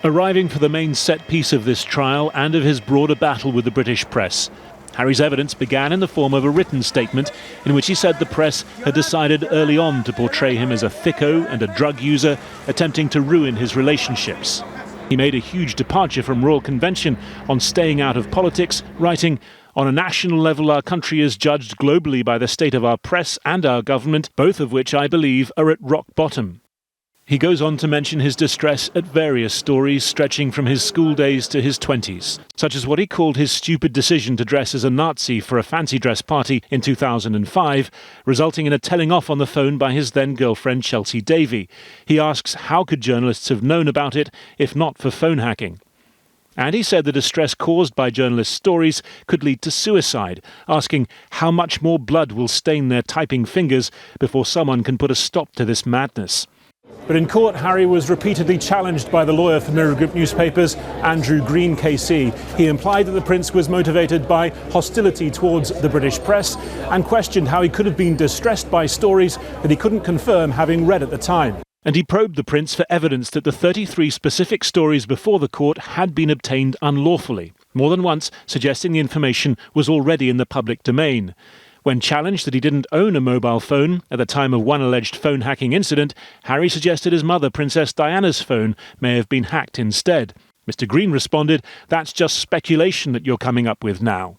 Arriving for the main set piece of this trial and of his broader battle with the British press. Harry's evidence began in the form of a written statement in which he said the press had decided early on to portray him as a thicko and a drug user attempting to ruin his relationships. He made a huge departure from royal convention on staying out of politics, writing, "On a national level, our country is judged globally by the state of our press and our government, both of which I believe are at rock bottom." He goes on to mention his distress at various stories stretching from his school days to his 20s, such as what he called his stupid decision to dress as a Nazi for a fancy dress party in 2005, resulting in a telling off on the phone by his then-girlfriend Chelsea Davy. He asks how could journalists have known about it if not for phone hacking? And he said the distress caused by journalists' stories could lead to suicide, asking how much more blood will stain their typing fingers before someone can put a stop to this madness. But in court, Harry was repeatedly challenged by the lawyer for Mirrorgroup newspapers, Andrew Green KC. He implied that the prince was motivated by hostility towards the British press and questioned how he could have been distressed by stories that he couldn't confirm having read at the time. And he probed the prince for evidence that the 33 specific stories before the court had been obtained unlawfully, more than once suggesting the information was already in the public domain. When challenged that he didn't own a mobile phone at the time of one alleged phone hacking incident, Harry suggested his mother, Princess Diana's phone, may have been hacked instead. Mr. Green responded, "That's just speculation that you're coming up with now."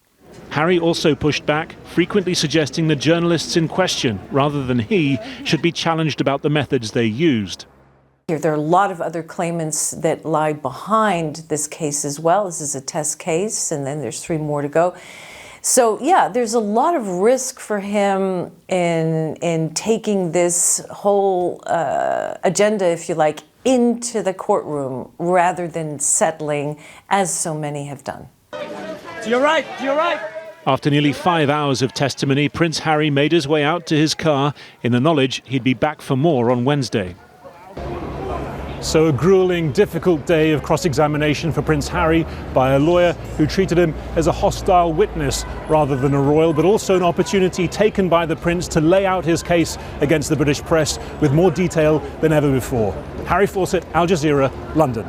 Harry also pushed back, frequently suggesting the journalists in question, rather than he, should be challenged about the methods they used. There are a lot of other claimants that lie behind this case as well. This is a test case, and then there's 3 more to go. So, yeah, there's a lot of risk for him in taking this whole agenda, if you like, into the courtroom rather than settling, as so many have done. To your right, to your right. After nearly 5 hours of testimony, Prince Harry made his way out to his car in the knowledge he'd be back for more on Wednesday. So a grueling, difficult day of cross-examination for Prince Harry by a lawyer who treated him as a hostile witness rather than a royal, but also an opportunity taken by the prince to lay out his case against the British press with more detail than ever before. Harry Fawcett, Al Jazeera, London.